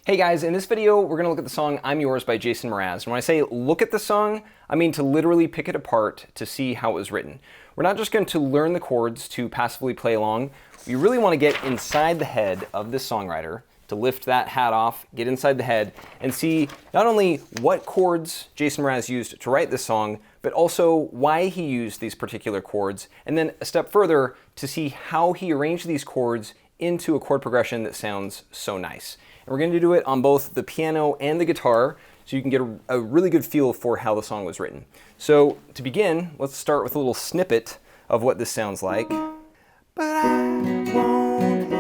Hey guys, in this video we're going to look at the song I'm Yours by Jason Mraz. And when I say look at the song, I mean to literally pick it apart to see how it was written. We're not just going to learn the chords to passively play along. We really want to get inside the head of this songwriter, to lift that hat off, get inside the head, and see not only what chords Jason Mraz used to write this song, but also why he used these particular chords, and then a step further to see how he arranged these chords into a chord progression that sounds so nice. And we're going to do it on both the piano and the guitar, so you can get a really good feel for how the song was written. So to begin, let's start with a little snippet of what this sounds like. But I won't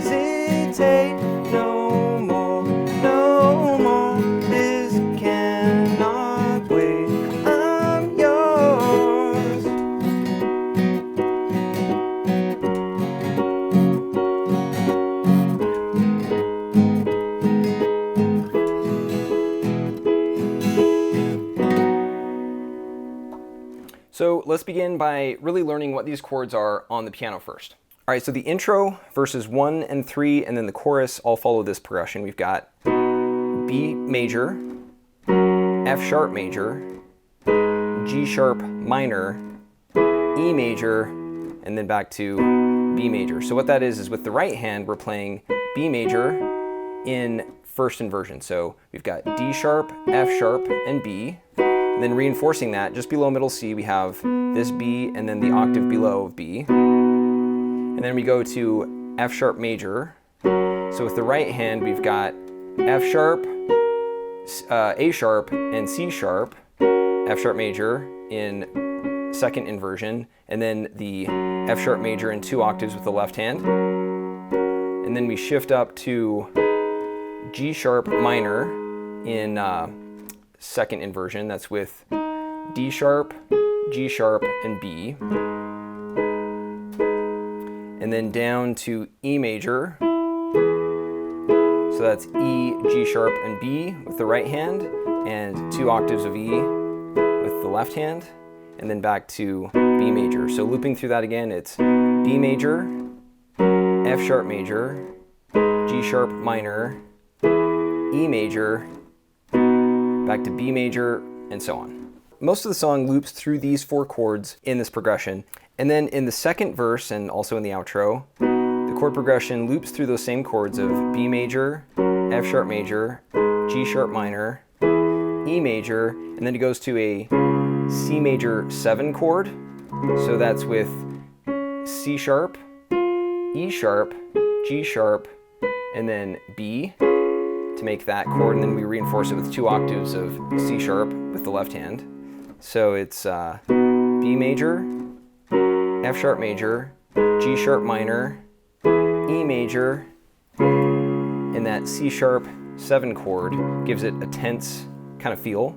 hesitate no more, no more. This cannot wait. I'm yours. So let's begin by really learning what these chords are on the piano first. All right, so the intro, verses 1 and 3, and then the chorus all follow this progression. We've got B major, F sharp major, G sharp minor, E major, and then back to B major. So what that is with the right hand, we're playing B major in first inversion. So we've got D sharp, F sharp, and B. And then reinforcing that, just below middle C, we have this B and then the octave below of B. And then we go to F sharp major. So with the right hand, we've got F sharp, A sharp, and C sharp, F sharp major in second inversion, and then the F sharp major in 2 octaves with the left hand. And then we shift up to G sharp minor in second inversion. That's with D sharp, G sharp, and B. And then down to E major. So that's E, G sharp, and B with the right hand, and 2 octaves of E with the left hand, and then back to B major. So looping through that again, it's B major, F sharp major, G sharp minor, E major, back to B major, and so on. Most of the song loops through these 4 chords in this progression. And then in the second verse, and also in the outro, the chord progression loops through those same chords of B major, F sharp major, G sharp minor, E major, and then it goes to a C major 7 chord. So that's with C sharp, E sharp, G sharp, and then B to make that chord, and then we reinforce it with 2 octaves of C sharp with the left hand. So it's B major, F sharp major, G sharp minor, E major, and that C sharp 7 chord gives it a tense kind of feel.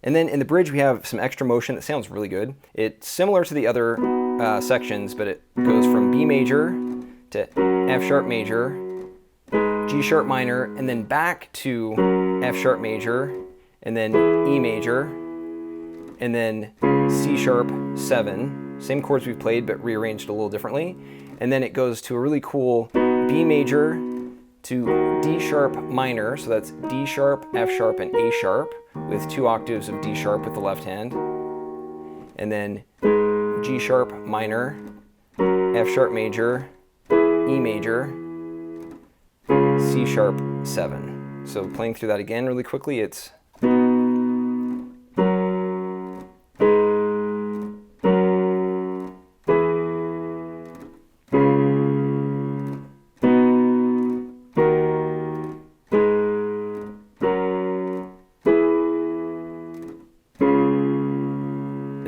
And then in the bridge we have some extra motion that sounds really good. It's similar to the other sections, but it goes from B major to F sharp major, G sharp minor, and then back to F sharp major, and then E major, and then C sharp 7. Same chords we've played, but rearranged a little differently. And then it goes to a really cool B major to D sharp minor. So that's D sharp, F sharp, and A sharp with 2 octaves of D sharp with the left hand. And then G sharp minor, F sharp major, E major, C sharp 7. So playing through that again really quickly, it's and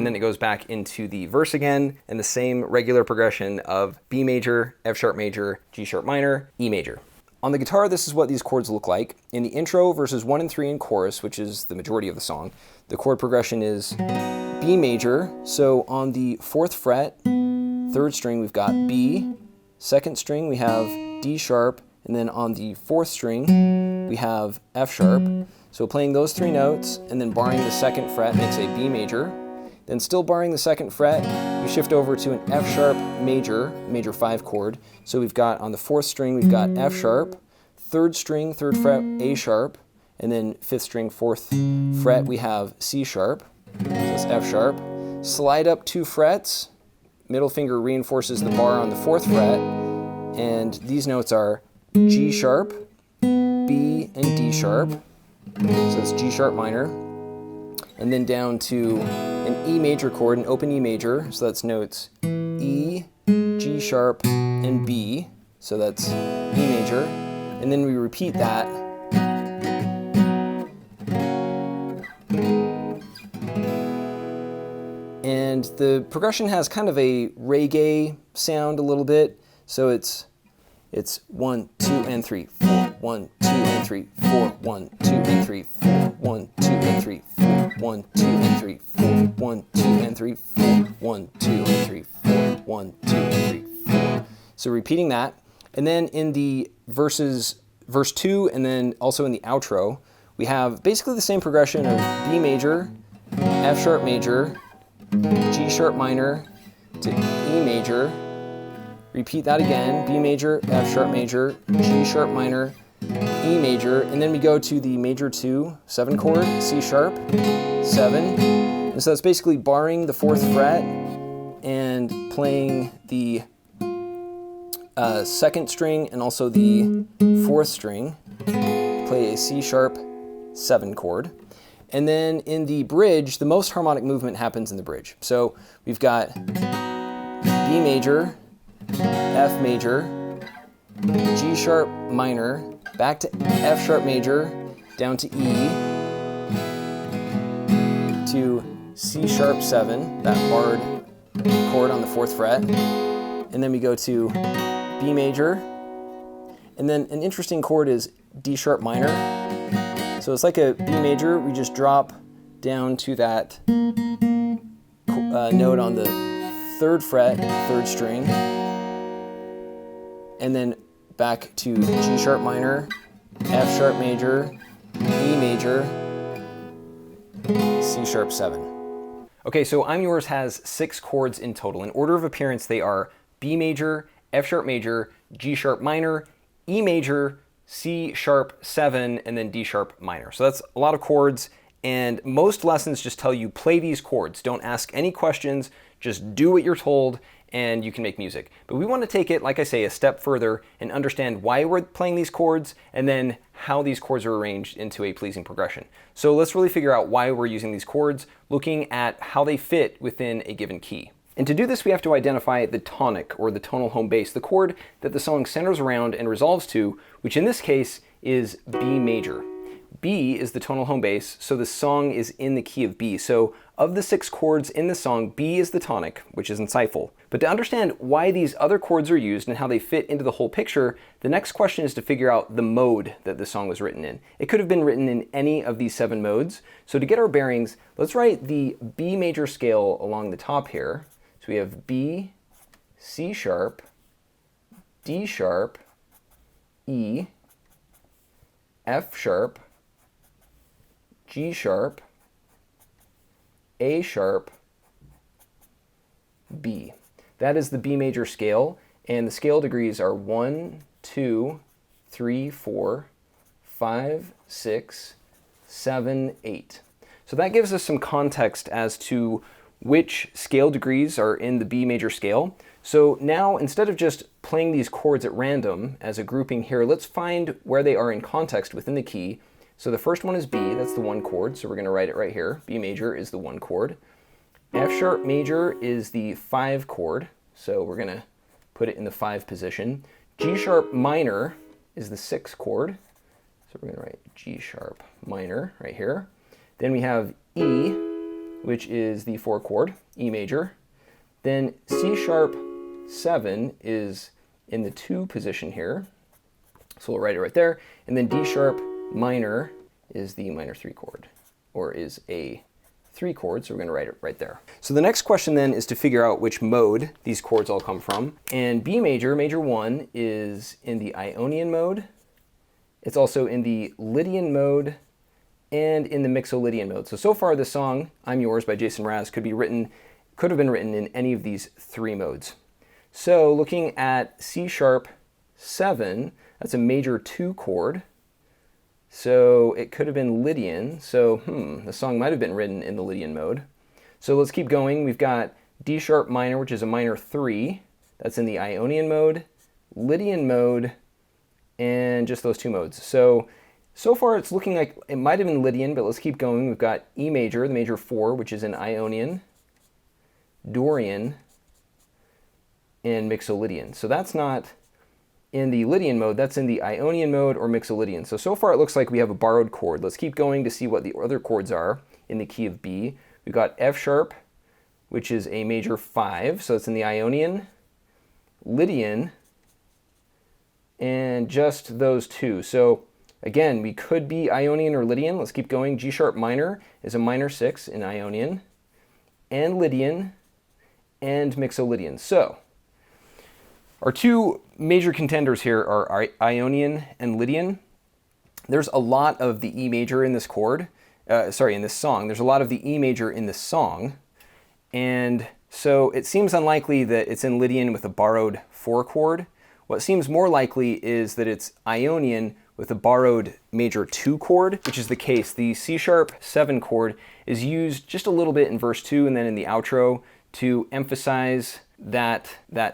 then it goes back into the verse again, and the same regular progression of B major, F sharp major, G sharp minor, E major. On the guitar, this is what these chords look like. In the intro, verses 1 and 3 in chorus, which is the majority of the song, the chord progression is B major. So on the 4th fret, 3rd string, we've got B. 2nd string, we have D sharp. And then on the 4th string, we have F sharp. So playing those 3 notes, and then barring the 2nd fret makes a B major. Then still barring the 2nd fret, we shift over to an F sharp major, major 5 chord. So we've got on the 4th string, we've got F sharp, 3rd string, 3rd fret, A sharp, and then 5th string, 4th fret, we have C sharp, so that's F sharp. Slide up 2 frets, middle finger reinforces the bar on the 4th fret, and these notes are G sharp, B, and D sharp, so it's G sharp minor, and then down to an E major chord, an open E major, so that's notes E, G sharp, and B, so that's E major, and then we repeat that. And the progression has kind of a reggae sound a little bit, so it's 1, 2, and 3, 4, 1, 2, and 3, 4, 1, 2, and 3, 4, 1, 2, and 3, 4, 1, 2, and 3, 4, 1, 2, and 3, 4, 1, 2, and 3, 4, 1, 2, and 3, 4. So repeating that, and then in the verse 2, and then also in the outro, we have basically the same progression of B major, F sharp major, G sharp minor to E major. Repeat that again, B major, F sharp major, G sharp minor, E major, and then we go to the major 2 7 chord, C sharp, 7. And so that's basically barring the 4th fret and playing the 2nd string and also the 4th string. Play a C sharp 7 chord. And then in the bridge, the most harmonic movement happens in the bridge. So we've got B major, F major, G sharp minor, back to F sharp major, down to E, to C sharp 7, that barred chord on the 4th fret, and then we go to B major, and then an interesting chord is D sharp minor. So it's like a B major, we just drop down to that note on the 3rd fret, 3rd string, and then back to G sharp minor, F sharp major, E major, C sharp 7. Okay, so I'm Yours has 6 chords in total. In order of appearance, they are B major, F sharp major, G sharp minor, E major, C sharp 7, and then D sharp minor. So that's a lot of chords, and most lessons just tell you play these chords. Don't ask any questions, just do what you're told, and you can make music. But we want to take it, like I say, a step further and understand why we're playing these chords, and then how these chords are arranged into a pleasing progression. So let's really figure out why we're using these chords, looking at how they fit within a given key. And to do this, we have to identify the tonic, or the tonal home base, the chord that the song centers around and resolves to, which in this case is B major. B is the tonal home base, so the song is in the key of B. So of the 6 chords in the song, B is the tonic, which is insightful. But to understand why these other chords are used and how they fit into the whole picture, the next question is to figure out the mode that the song was written in. It could have been written in any of these 7 modes. So to get our bearings, let's write the B major scale along the top here. So we have B, C sharp, D sharp, E, F sharp, G sharp, A sharp, B. That is the B major scale, and the scale degrees are 1, 2, 3, 4, 5, 6, 7, 8. So that gives us some context as to which scale degrees are in the B major scale. So now, instead of just playing these chords at random as a grouping here, let's find where they are in context within the key. So the first one is B, that's the 1 chord, so we're going to write it right here. B major is the 1 chord. F sharp major is the 5 chord, so we're going to put it in the 5 position. G sharp minor is the 6 chord, so we're going to write G sharp minor right here. Then we have E, which is the 4 chord, E major. Then C sharp 7 is in the 2 position here, so we'll write it right there. And then D sharp minor is the minor 3 chord, or is a 3 chord, so we're going to write it right there. So the next question then is to figure out which mode these chords all come from. And B major, major 1, is in the Ionian mode. It's also in the Lydian mode and in the Mixolydian mode. So far this song, I'm Yours by Jason Mraz, could have been written in any of these 3 modes. So looking at C sharp 7, That's a major 2 chord. So it could have been Lydian. So the song might have been written in the Lydian mode. So let's keep going. We've got D sharp minor, which is a minor 3. That's in the Ionian mode, Lydian mode, and just those 2 modes. So far it's looking like it might have been Lydian, but let's keep going. We've got E major, the major 4, which is in Ionian, Dorian, and Mixolydian. So that's not in the Lydian mode, that's in the Ionian mode or Mixolydian. So far it looks like we have a borrowed chord. Let's keep going to see what the other chords are in the key of B. We've got F sharp, which is a major 5, so it's in the Ionian, Lydian, and just those 2. So again, we could be Ionian or Lydian. Let's keep going. G sharp minor is a minor 6 in Ionian, and Lydian, and Mixolydian. So our 2 major contenders here are Ionian and Lydian. There's a lot of the E major in this chord, in this song. There's a lot of the E major in this song, and so it seems unlikely that it's in Lydian with a borrowed 4 chord. What seems more likely is that it's Ionian with a borrowed major 2 chord, which is the case. The C sharp 7 chord is used just a little bit in verse 2 and then in the outro to emphasize that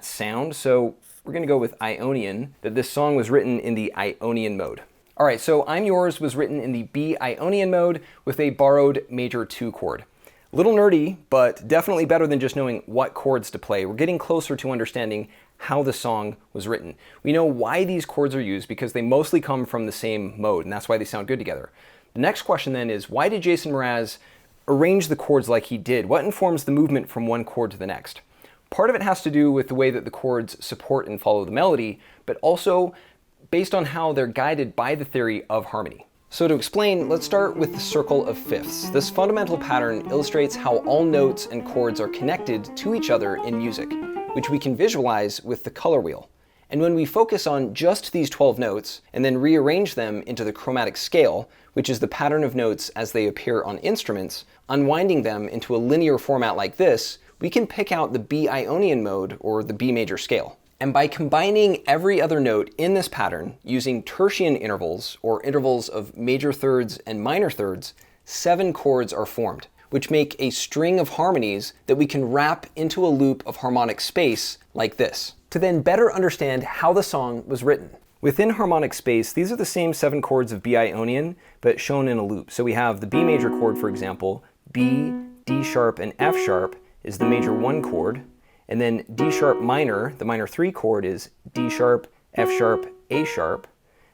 sound. So we're going to go with Ionian, that this song was written in the Ionian mode. All right, so I'm Yours was written in the B Ionian mode with a borrowed major 2 chord. A little nerdy, but definitely better than just knowing what chords to play. We're getting closer to understanding how the song was written. We know why these chords are used because they mostly come from the same mode, and that's why they sound good together. The next question then is, why did Jason Mraz arrange the chords like he did? What informs the movement from one chord to the next? Part of it has to do with the way that the chords support and follow the melody, but also based on how they're guided by the theory of harmony. So to explain, let's start with the circle of fifths. This fundamental pattern illustrates how all notes and chords are connected to each other in music, which we can visualize with the color wheel. And when we focus on just these 12 notes and then rearrange them into the chromatic scale, which is the pattern of notes as they appear on instruments, unwinding them into a linear format like this, we can pick out the B Ionian mode, or the B major scale. And by combining every other note in this pattern using tertian intervals, or intervals of major thirds and minor thirds, 7 chords are formed, which make a string of harmonies that we can wrap into a loop of harmonic space like this, to then better understand how the song was written. Within harmonic space, these are the same 7 chords of B Ionian, but shown in a loop. So we have the B major chord, for example, B, D sharp, and F sharp is the major 1 chord, and then D sharp minor, the minor 3 chord, is D sharp, F sharp, A sharp.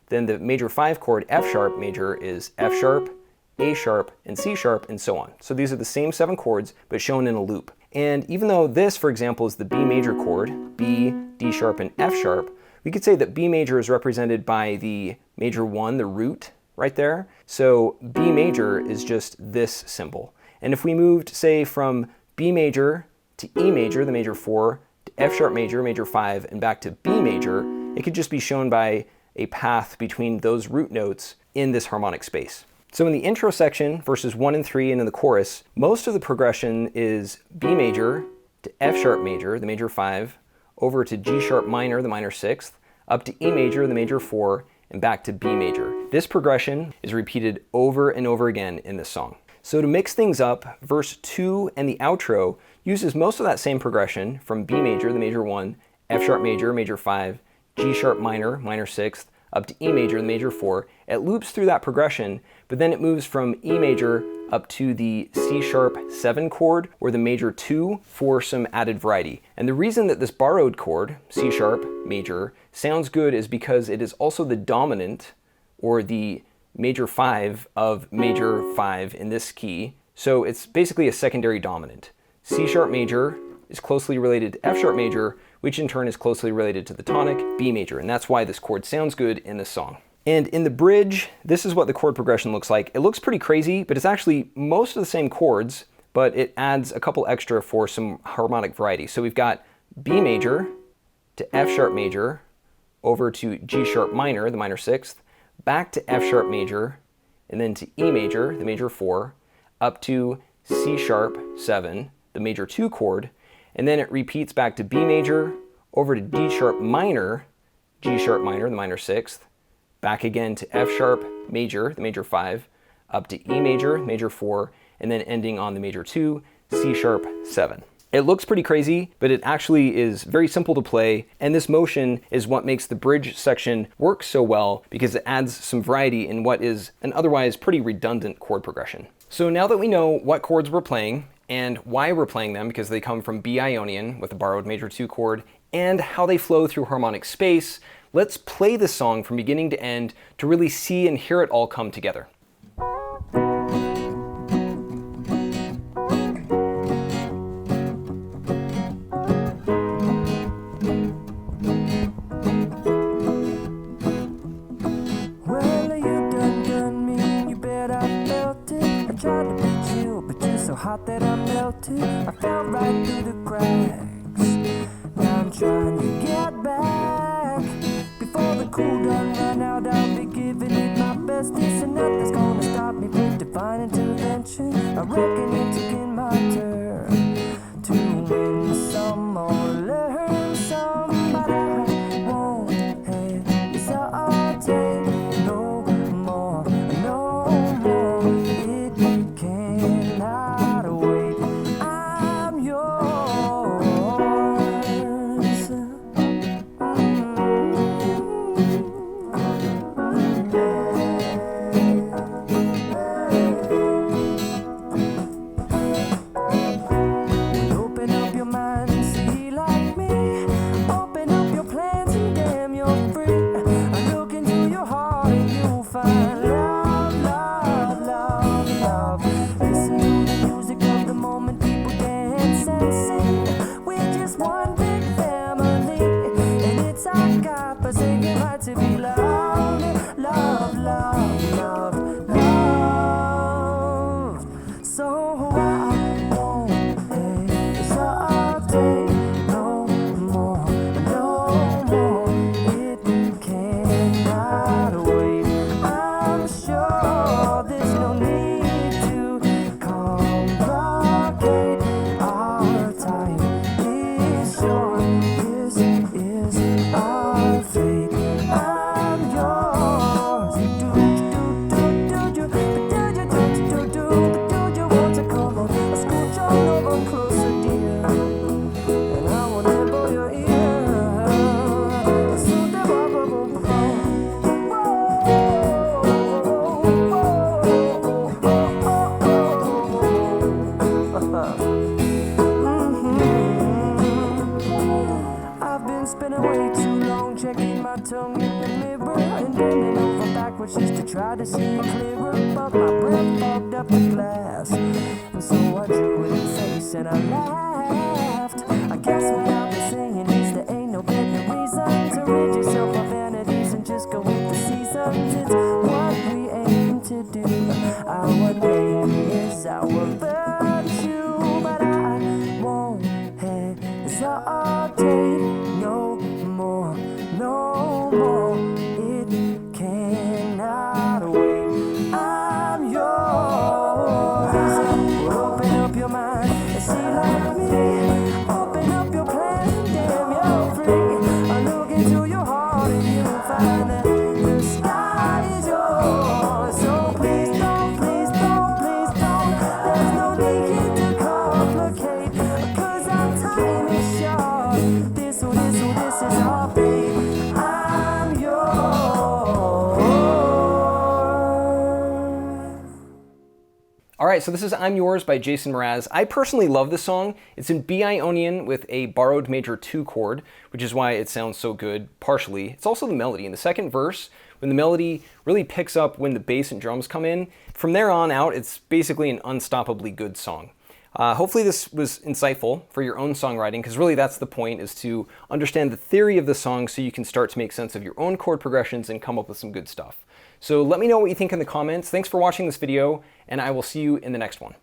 Then the major 5 chord, F sharp major, is F sharp, A sharp, and C sharp, and so on. So these are the same 7 chords, but shown in a loop. And even though this, for example, is the B major chord, B, D sharp, and F sharp, we could say that B major is represented by the major 1, the root, right there. So B major is just this symbol. And if we moved, say, from B major to E major, the major 4, to F sharp major, major 5, and back to B major, it could just be shown by a path between those root notes in this harmonic space. So in the intro section, verses 1 and 3, and in the chorus, most of the progression is B major to F sharp major, the major 5, over to G sharp minor, the minor 6th, up to E major, the major 4, and back to B major. This progression is repeated over and over again in this song. So to mix things up, verse 2 and the outro uses most of that same progression from B major, the major 1, F sharp major, major 5, G sharp minor, minor 6th, up to E major, the major 4. It loops through that progression, but then it moves from E major up to the C sharp 7 chord, or the major 2, for some added variety. And the reason that this borrowed chord, C sharp major, sounds good is because it is also the dominant, or the major 5 of major 5 in this key. So it's basically a secondary dominant. C sharp major is closely related to F sharp major, which in turn is closely related to the tonic B major, and that's why this chord sounds good in this song. And in the bridge, this is what the chord progression looks like. It looks pretty crazy, but it's actually most of the same chords, but it adds a couple extra for some harmonic variety. So we've got B major to F sharp major, over to G sharp minor, the minor 6th, back to F sharp major, and then to E major, the major 4, up to C sharp 7, the major 2 chord, and then it repeats back to B major, over to D sharp minor, G sharp minor, the minor 6th, back again to F sharp major, the major 5, up to E major, major 4, and then ending on the major 2, C sharp 7. It looks pretty crazy, but it actually is very simple to play, and this motion is what makes the bridge section work so well because it adds some variety in what is an otherwise pretty redundant chord progression. So now that we know what chords we're playing and why we're playing them, because they come from B Ionian with a borrowed major 2 chord, and how they flow through harmonic space, let's play the song from beginning to end to really see and hear it all come together. Hot that I melted, I fell right through the cracks. Now I'm trying to get back. Before the cool done run out, I'll be giving it my best. This and nothing's gonna stop me with divine intervention. I reckon it's again my turn to win some or learn some, but I won't hesitate no more, no more. It cannot. To be loved, loved, loved, loved, loved. So I won't hesitate no more, no more. It cannot wait. I'm sure there's no need to complicate. Our time is short. This is our fate. Spending way too long checking my tongue in the mirror and bending over backwards just to try to see it clearer, but my breath fogged up the glass, and so I drew it in face and I laughed. I guess what I've been saying is there ain't no better reason to rid yourself of vanities and just go with the seasons. It's what we aim to do. Our name is our virtue, but I won't hesitate no more, no more. It cannot wait. I'm yours. Open up your mind and see like me. Open up your plan, damn, you're free. I look into your heart and you'll find that the sky is yours. So please don't, please don't, please don't. There's no need to complicate, 'cause our time is short. This is our fate. I'm yours. Alright, so this is I'm Yours by Jason Mraz. I personally love this song. It's in B Ionian with a borrowed major 2 chord, which is why it sounds so good, partially. It's also the melody. In the second verse, when the melody really picks up when the bass and drums come in, from there on out, it's basically an unstoppably good song. Hopefully this was insightful for your own songwriting, because really that's the point, is to understand the theory of the song so you can start to make sense of your own chord progressions and come up with some good stuff. So let me know what you think in the comments. Thanks for watching this video, and I will see you in the next one.